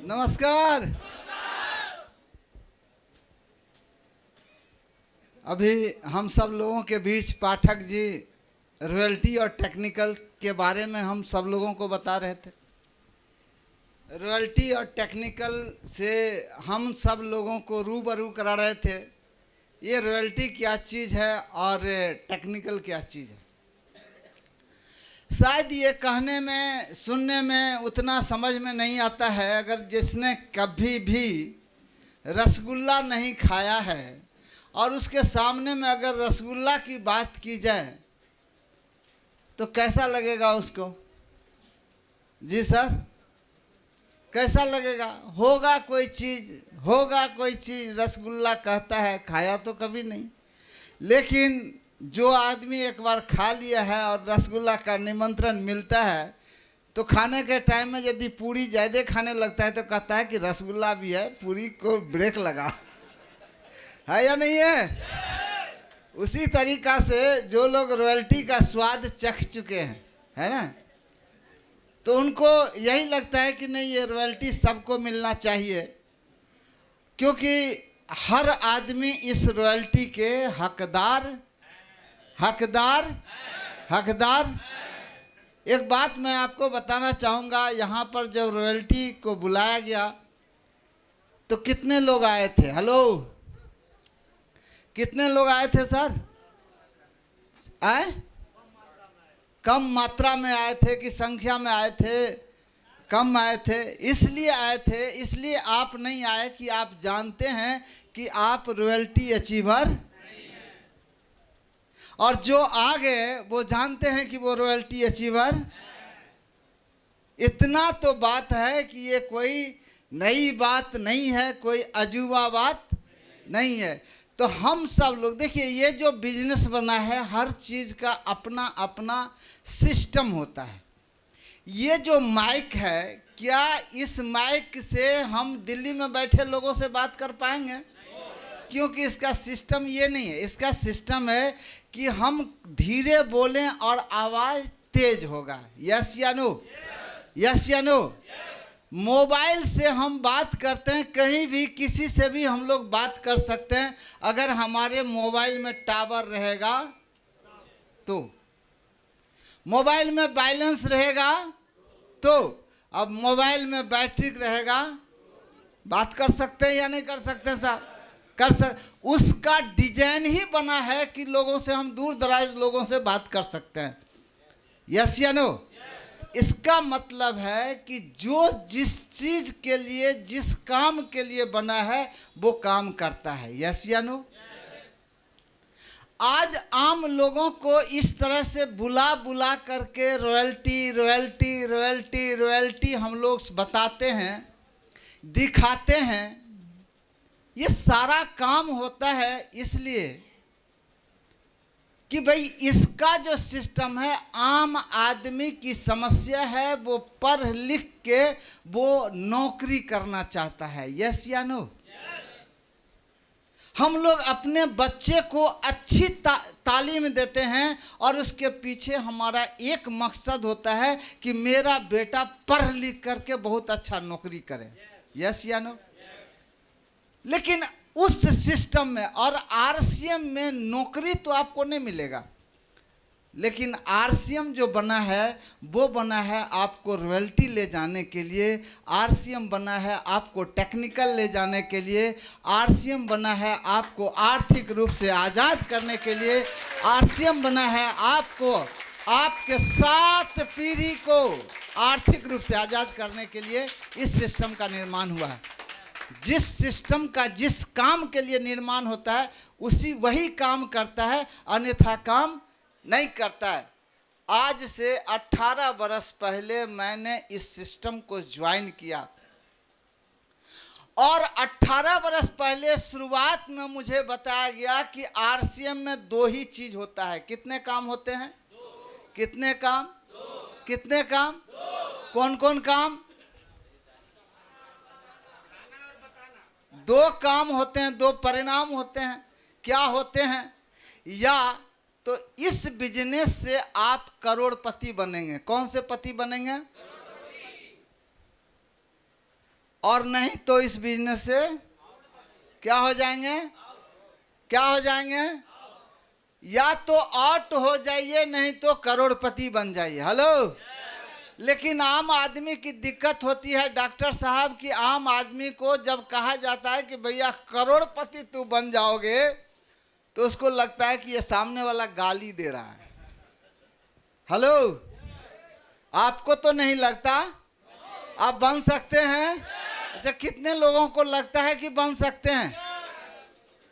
नमस्कार। अभी हम सब लोगों के बीच पाठक जी रॉयल्टी और टेक्निकल के बारे में हम सब लोगों को बता रहे थे। रॉयल्टी और टेक्निकल से हम सब लोगों को रूबरू करा रहे थे। ये रॉयल्टी क्या चीज़ है और टेक्निकल क्या चीज़ है। शायद ये कहने में सुनने में उतना समझ में नहीं आता है। अगर जिसने कभी भी रसगुल्ला नहीं खाया है और उसके सामने में अगर रसगुल्ला की बात की जाए तो कैसा लगेगा उसको? जी सर, कैसा लगेगा? होगा कोई चीज़ रसगुल्ला कहता है, खाया तो कभी नहीं। लेकिन जो आदमी एक बार खा लिया है और रसगुल्ला का निमंत्रण मिलता है तो खाने के टाइम में यदि पूरी ज़्यादा खाने लगता है तो कहता है कि रसगुल्ला भी है, पूरी को ब्रेक लगा है या नहीं है? उसी तरीक़ा से जो लोग रॉयल्टी का स्वाद चख चुके हैं, है ना, तो उनको यही लगता है कि नहीं, ये रॉयल्टी सबको मिलना चाहिए, क्योंकि हर आदमी इस रॉयल्टी के हकदार। एक बात मैं आपको बताना चाहूँगा। यहाँ पर जब रॉयल्टी को बुलाया गया तो कितने लोग आए थे? हेलो, कितने लोग आए थे सर? आए? कम मात्रा में आए थे कि संख्या में आए थे? कम आए थे। इसलिए आए थे, इसलिए आप नहीं आए कि आप जानते हैं कि आप रॉयल्टी अचीवर, और जो आ गए वो जानते हैं कि वो रॉयल्टी अचीवर। इतना तो बात है कि ये कोई नई बात नहीं है, कोई अजूबा बात नहीं है। तो हम सब लोग देखिए, ये जो बिजनेस बना है, हर चीज़ का अपना अपना सिस्टम होता है। ये जो माइक है, क्या इस माइक से हम दिल्ली में बैठे लोगों से बात कर पाएंगे? क्योंकि इसका सिस्टम ये नहीं है। इसका सिस्टम है कि हम धीरे बोलें और आवाज़ तेज होगा। यस या नो? यस या नो? मोबाइल से हम बात करते हैं, कहीं भी किसी से भी हम लोग बात कर सकते हैं, अगर हमारे मोबाइल में टावर रहेगा तो, मोबाइल में बैलेंस रहेगा तो, अब मोबाइल में बैटरी रहेगा, बात कर सकते हैं या नहीं कर सकते साहब? उसका डिजाइन ही बना है कि लोगों से हम दूर दराज लोगों से बात कर सकते हैं। यस या नो? इसका मतलब है कि जो जिस चीज के लिए, जिस काम के लिए बना है वो काम करता है। यस या नो? आज आम लोगों को इस तरह से बुला बुला करके रॉयल्टी रॉयल्टी रॉयल्टी रॉयल्टी हम लोग बताते हैं, दिखाते हैं। ये सारा काम होता है इसलिए कि भाई इसका जो सिस्टम है, आम आदमी की समस्या है, वो पढ़ लिख के वो नौकरी करना चाहता है। यस या नो? हम लोग अपने बच्चे को अच्छी तालीम देते हैं और उसके पीछे हमारा एक मकसद होता है कि मेरा बेटा पढ़ लिख करके बहुत अच्छा नौकरी करे। यस या नो? लेकिन उस सिस्टम में और आरसीएम में नौकरी तो आपको नहीं मिलेगा, लेकिन आरसीएम जो बना है वो बना है आपको रॉयल्टी ले जाने के लिए। आरसीएम बना है आपको टेक्निकल ले जाने के लिए। आरसीएम बना है आपको आर्थिक रूप से आज़ाद करने के लिए। आरसीएम बना है आपको, आपके 7 पीढ़ी को आर्थिक रूप से आज़ाद करने के लिए इस सिस्टम का निर्माण हुआ है। जिस सिस्टम का जिस काम के लिए निर्माण होता है वही काम करता है, अन्यथा काम नहीं करता है। आज से 18 बरस पहले मैंने इस सिस्टम को ज्वाइन किया और 18 बरस पहले शुरुआत में मुझे बताया गया कि आरसीएम में 2 ही चीज होता है। कितने काम होते हैं? कितने काम? कितने काम? कौन कौन काम? 2 काम होते हैं, 2 परिणाम होते हैं। क्या होते हैं? या तो इस बिजनेस से आप करोड़पति बनेंगे। कौन से पति बनेंगे? और नहीं तो इस बिजनेस से क्या हो जाएंगे? क्या हो जाएंगे? या तो आउट हो जाइए, नहीं तो करोड़पति बन जाइए। हेलो। लेकिन आम आदमी की दिक्कत होती है डॉक्टर साहब कि आम आदमी को जब कहा जाता है कि भैया करोड़पति तू बन जाओगे, तो उसको लगता है कि ये सामने वाला गाली दे रहा है। हेलो। आपको तो नहीं लगता? आप बन सकते हैं? अच्छा, कितने लोगों को लगता है कि बन सकते हैं?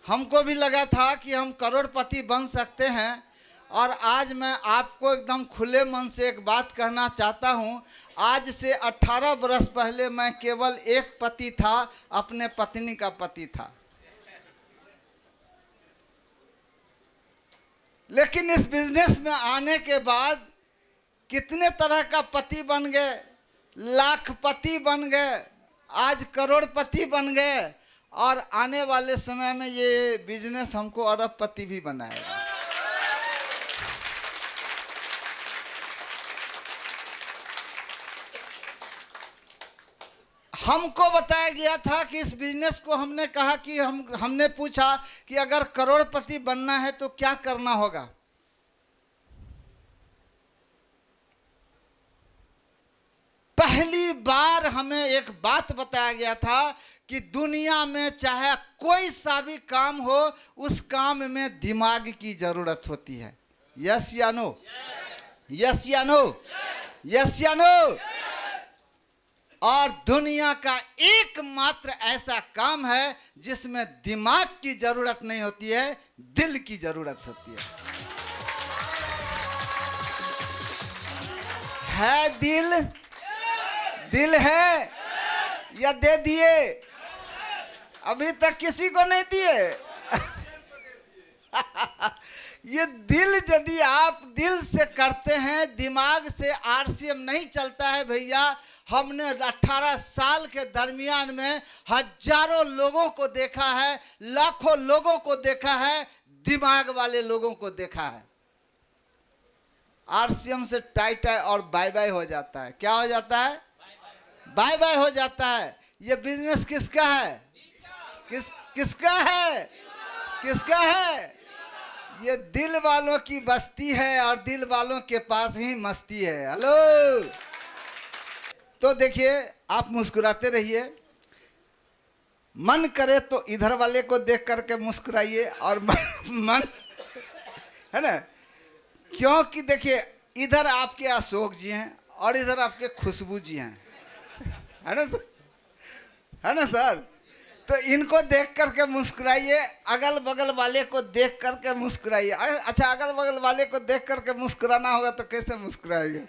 हमको भी लगा था कि हम करोड़पति बन सकते हैं। और आज मैं आपको एकदम खुले मन से एक बात कहना चाहता हूं। आज से 18 वर्ष पहले मैं केवल एक पति था, अपने पत्नी का पति था। लेकिन इस बिजनेस में आने के बाद कितने तरह का पति बन गए, लाखपति बन गए, आज करोड़पति बन गए। और आने वाले समय में ये बिजनेस हमको अरबपति भी बनाएगा। हमको बताया गया था कि इस बिजनेस को हमने कहा कि हमने पूछा कि अगर करोड़पति बनना है तो क्या करना होगा। पहली बार हमें एक बात बताया गया था कि दुनिया में चाहे कोई सा भी काम हो, उस काम में दिमाग की जरूरत होती है। यस या नो? यस या नो? यस या नो? और दुनिया का एकमात्र ऐसा काम है जिसमें दिमाग की जरूरत नहीं होती है, दिल की जरूरत होती है दिल? दिल है या दे दिए? अभी तक किसी को नहीं दिए। ये दिल यदि आप दिल से करते हैं, दिमाग से आरसीएम नहीं चलता है भैया। हमने 18 साल के दरमियान में हजारों लोगों को देखा है, लाखों लोगों को देखा है, दिमाग वाले लोगों को देखा है। आरसीएम से टाइट है और बाय बाय हो जाता है। क्या हो जाता है? बाय बाय हो जाता है। ये बिजनेस किसका है? किसका है? किसका है? ये दिल वालों की बस्ती है और दिल वालों के पास ही मस्ती है। हेलो। तो देखिए, आप मुस्कुराते रहिए। मन करे तो इधर वाले को देख करके मुस्कुराइए और मन है ना, क्योंकि देखिए इधर आपके अशोक जी हैं और इधर आपके खुशबू जी हैं, है ना? है ना सर? तो इनको देख करके मुस्कुराइए, अगल बगल वाले को देख करके मुस्कुराइए। अच्छा, अगल बगल वाले को देख करके मुस्कुराना होगा तो कैसे मुस्कुराएंगे?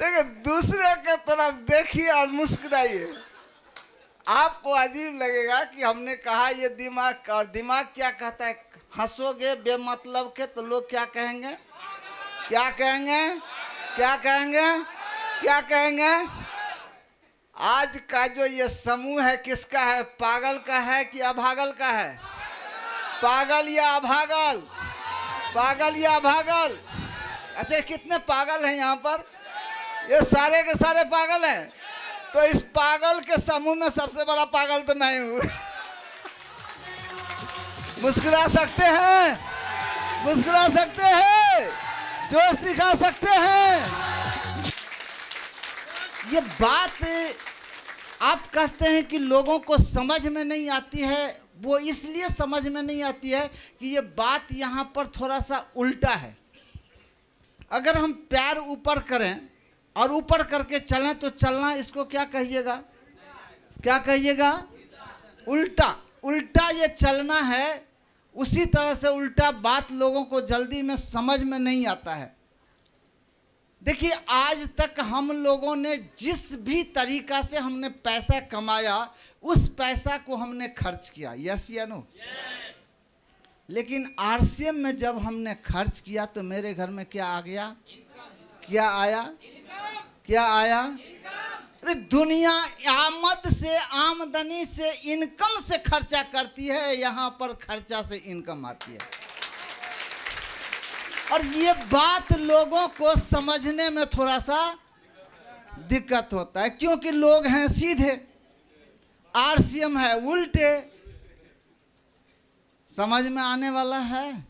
देखिए, दूसरे के तरफ देखिए और मुस्कुराइए। आपको अजीब लगेगा कि हमने कहा ये दिमाग, और दिमाग क्या कहता है? हंसोगे बेमतलब के तो लोग क्या कहेंगे? क्या कहेंगे? क्या कहेंगे? क्या कहेंगे? आज का जो ये समूह है किसका है? पागल का है कि अभागल का है? पागल या अभागल? पागल या अभागल? अच्छा, कितने पागल हैं यहाँ पर? ये सारे के सारे पागल हैं। तो इस पागल के समूह में सबसे बड़ा पागल तो मैं हूँ। मुस्कुरा सकते हैं? मुस्कुरा सकते हैं? जोश दिखा सकते हैं? ये बात आप कहते हैं कि लोगों को समझ में नहीं आती है। वो इसलिए समझ में नहीं आती है कि ये बात यहाँ पर थोड़ा सा उल्टा है। अगर हम पैर ऊपर करें और ऊपर करके चलें तो चलना, इसको क्या कहिएगा? क्या कहिएगा? उल्टा। उल्टा ये चलना है। उसी तरह से उल्टा बात लोगों को जल्दी में समझ में नहीं आता है। देखिए, आज तक हम लोगों ने जिस भी तरीका से हमने पैसा कमाया, उस पैसा को हमने खर्च किया। यस या नो? लेकिन आरसीएम में जब हमने खर्च किया तो मेरे घर में क्या आ गया? क्या आया? क्या आया? अरे दुनिया आमद से, आमदनी से, इनकम से खर्चा करती है, यहाँ पर खर्चा से इनकम आती है। और ये बात लोगों को समझने में थोड़ा सा दिक्कत होता है, क्योंकि लोग हैं सीधे, आरसीएम है उल्टे। समझ में आने वाला है?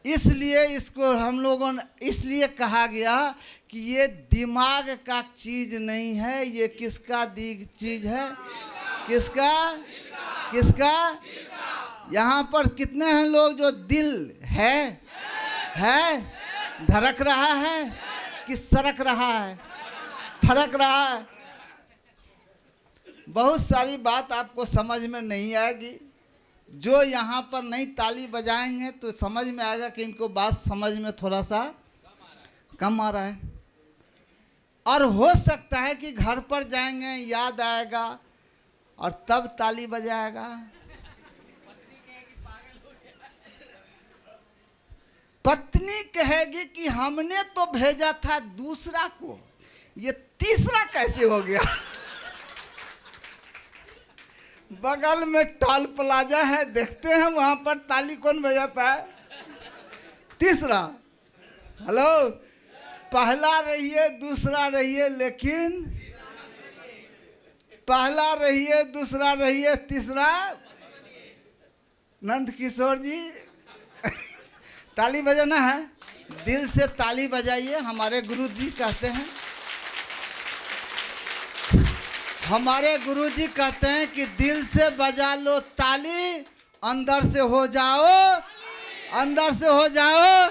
इसलिए इसको हम लोगों ने इसलिए कहा गया कि ये दिमाग का चीज नहीं है, ये किसका चीज है? किसका? किसका? यहाँ पर कितने हैं लोग जो दिल है धड़क रहा है कि सरक रहा है, फड़क रहा है? बहुत सारी बात आपको समझ में नहीं आएगी। जो यहाँ पर नहीं ताली बजाएंगे तो समझ में आएगा कि इनको बात समझ में थोड़ा सा कम आ रहा है। और हो सकता है कि घर पर जाएंगे याद आएगा और तब ताली बजाएगा। पत्नी कहेगी कि हमने तो भेजा था दूसरा को, ये तीसरा कैसे हो गया? बगल में टॉल प्लाजा है, देखते हैं वहां पर ताली कौन बजाता है? तीसरा। हेलो, पहला रहिए दूसरा रहिए, लेकिन पहला रहिए दूसरा रहिए तीसरा। नंद किशोर जी ताली बजाना है, दिल से ताली बजाइए। हमारे गुरु जी कहते हैं, हमारे गुरुजी कहते हैं कि दिल से बजा लो ताली, अंदर से हो जाओ, अंदर से हो जाओ,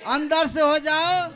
अंदर से हो जाओ।